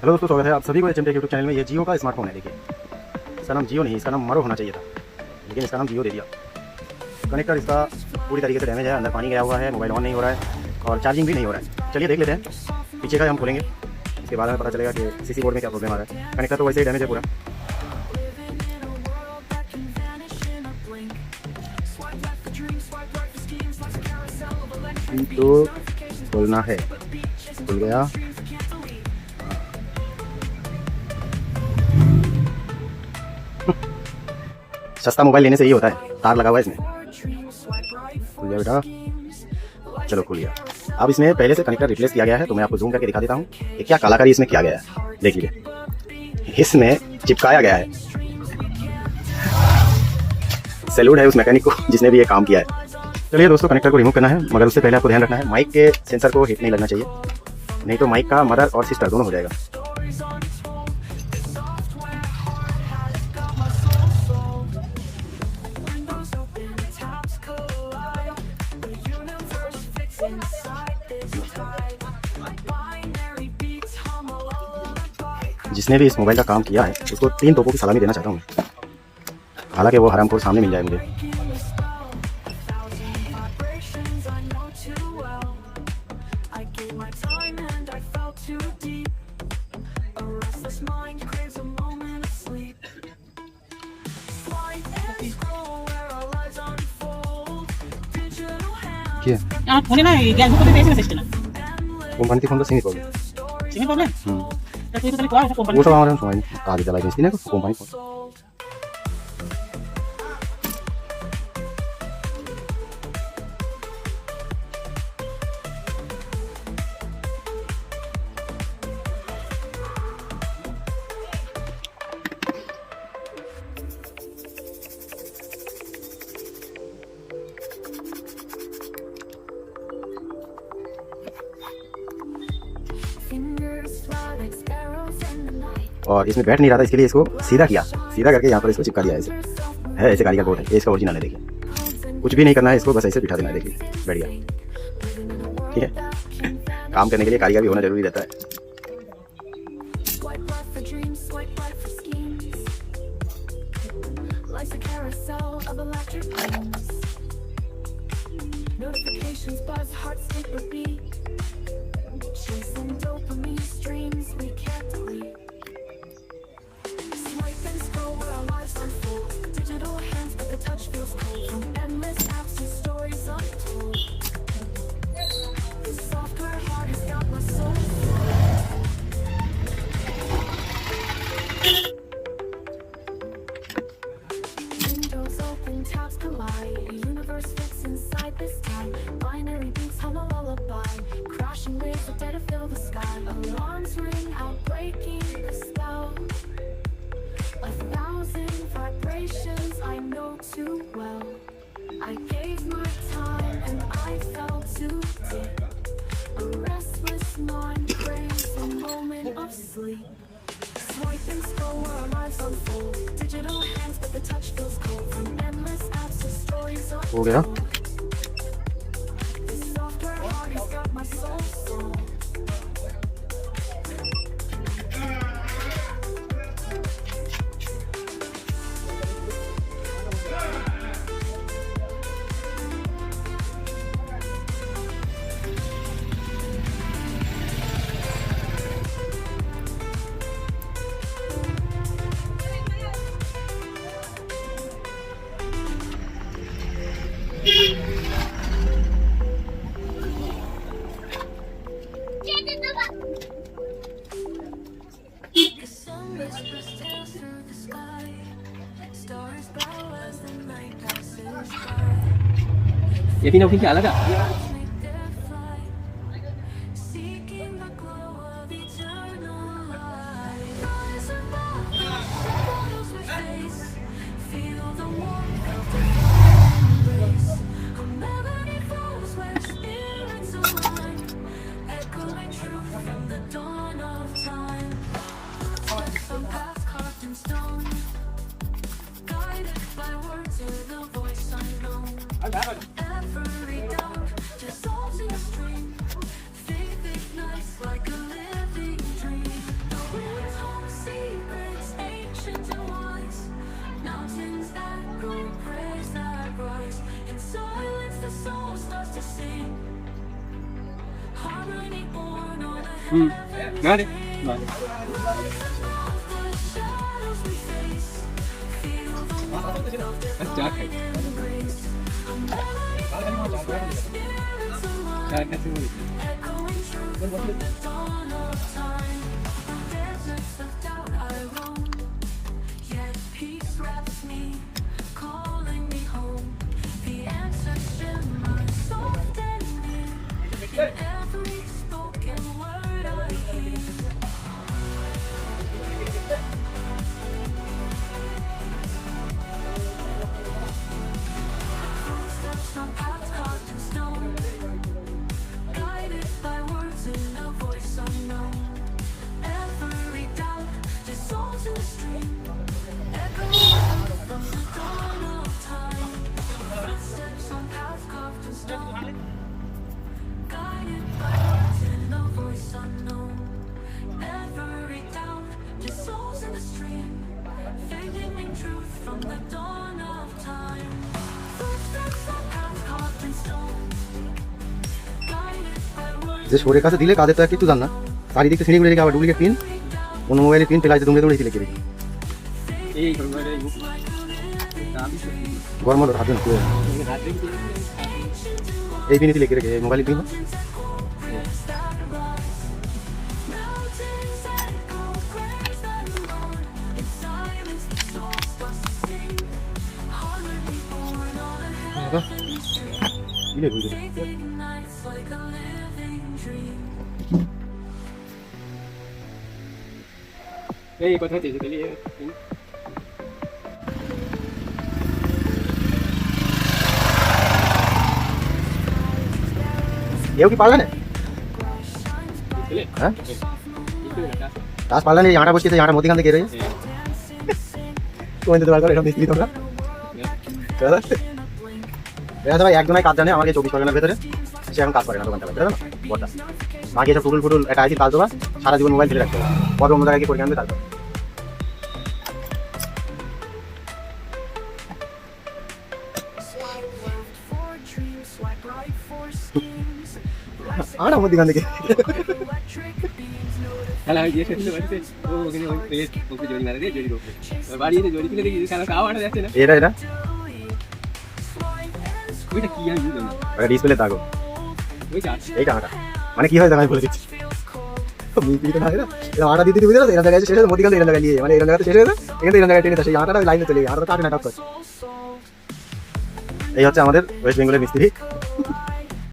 Hello दोस्तों, स्वागत है आप सभी को एचएम टेक यूट्यूब चैनल में। ये जियो का स्मार्टफोन है। देखिए, इसका नाम जियो नहीं, इसका नाम मरो होना चाहिए था, लेकिन इसका नाम जियो दे दिया। कनेक्टर इसका पूरी तरीके से डैमेज है, अंदर पानी गया हुआ है, मोबाइल ऑन नहीं हो रहा है और चार्जिंग भी नहीं हो रहा है। चलिए देख लेते हैं, पीछे का हम खोलेंगे, इसके बाद हमें पता चलेगा कि सीसी बोर्ड में क्या प्रॉब्लम आ रहा है। कनेक्टर तो वैसे ही डैमेज है पूरा। तो खोलना है, खुल गया। सस्ता मोबाइल लेने से ये होता है, तार लगा हुआ है इसमें। खुल गया बेटा, चलो खुल गया। अब इसमें पहले से कनेक्टर रिप्लेस किया गया है, तो मैं आपको जूम करके दिखा देता हूँ कि क्या कलाकारी इसमें किया गया है। देखिए, इसमें चिपकाया गया है। सैल्यूट है उस मैकेनिक को जिसने भी ये काम किया है। चलिए दोस्तों, कनेक्टर को रिमूव करना है, मगर उससे पहले आपको ध्यान रखना है माइक के सेंसर को हिट नहीं लगना चाहिए, नहीं तो माइक का मदर और सिस्टर दोनों हो जाएगा। जिसने भी इस मोबाइल का काम किया है उसको 3 तोपों की सलामी देना चाहता हूँ मैं, हालांकि वो हरामखोर सामने मिल जाए मुझे। ফোনে না গ্যাস বুক করতে এসে মেসেজ না কোম্পানিতে ফোন তো সিমি প্রবলেম তা তুই তো তাহলে কোয়া কোম্পানি ও সব আমার সময় কাজে চালাই দিস না কোম্পানি ফোন। और इसमें बैठ नहीं रहा था, इसके लिए इसको सीधा किया, सीधा करके यहाँ पर इसको चिपका दिया। ऐसे है, ऐसे कारीगर बोर्ड है, ये इसका ओरिजिनल है। देखिए, कुछ भी नहीं करना है इसको, बस ऐसे बिठा देना है। देखिए, बैठ गया। ठीक है, काम करने के लिए कारीगर भी होना जरूरी रहता है। I gave my time and I fell too deep. A restless mind craves a moment of sleep. Swipe and scroll where our lives unfold. Digital hands but the touch feels cold. From endless apps to stories of हो गया। this software heart has got my soul. ये भी क्या लगा Every doubt dissolves in a stream. Faith ignites like a living dream. না রে না চা খাই চা খাচ্ছি Yet peace wraps me, calling me home. The answers shimmer soft and near in every spoken word I hear. Footsteps on paths carved in stone, guided by words in a voice unknown. Every doubt dissolves in the stream. Echoes from the dawn of time. Footsteps on paths carved in stone, guided by words in a voice unknown. Every doubt dissolves in the stream, fading in truth from the dawn of time. Footsteps on paths carved in stone, guided by words. যে শোরের কাছে দিলে কাজের তো একটু জান না চারিদিকে সিঁড়িগুলো রেখে আবার ডুপ্লিকেট পিন অন্য মোবাইলের পিন পেলাইতে দুমড়ে দুমড়ে লিখে রেখে এই ঘরে গরম মতো হাতে না এই পিনিতে লিখে রেখে মোবাইলের পিন দিলে বুঝে Nights like a living dream. এই কথা হচ্ছে তাহলে এও কি পারলে না বুঝলে হ্যাঁ একটু না কাজ পারলে না এই আটা বসিয়ে আটা মধ্যখান থেকে রয়েছে কোন দিতে পারবে এরকম মিস্ত্রি তোমরা দেখা ভাই একজনের কাজ জানে আমাকে 24 ঘন্টার ভেতরে সে এখন কাজ করে না দোকানটা বুঝলে না বড়টা বাকি সব ফুটুল ফুটুল একটা আইসি কাজ দেওয়া সারা জীবন মোবাইল ফেলে রাখতে হবে পরে অন্য জায়গায় কি করে আনবে তারপর Swipe left for dreams, swipe right for schemes. আটা মধ্যখান থেকে Electric beams, খেলা হয়ে গিয়ে সেটা বাড়িতে ও ওখানে ওই প্লেট ওকে জড়ি মারে জড়ি করবে বাড়িতে জড়ি তুলে দেখি খেলা তাও আটা যাচ্ছে না এটা এটা ওইটা কি আমি বুঝলাম না ডিসপ্লে দাগো ওইটা এইটা আটা মানে কি হয় আমি বলে দিচ্ছি মিস্ত্রি তো না এটা আটা দিতে দিতে এরা জায়গায় শেষ হয়ে মধ্যখান থেকে এরা জায়গায় নিয়ে মানে এরা জায়গায় শেষ হয়ে এখান থেকে এরা জায়গায় টেনে সেই আটাটা লাইনে চলে আটা তো কাটে না টপ করে এই হচ্ছে আমাদের ওয়েস্ট বেঙ্গলের মিস্ত্রি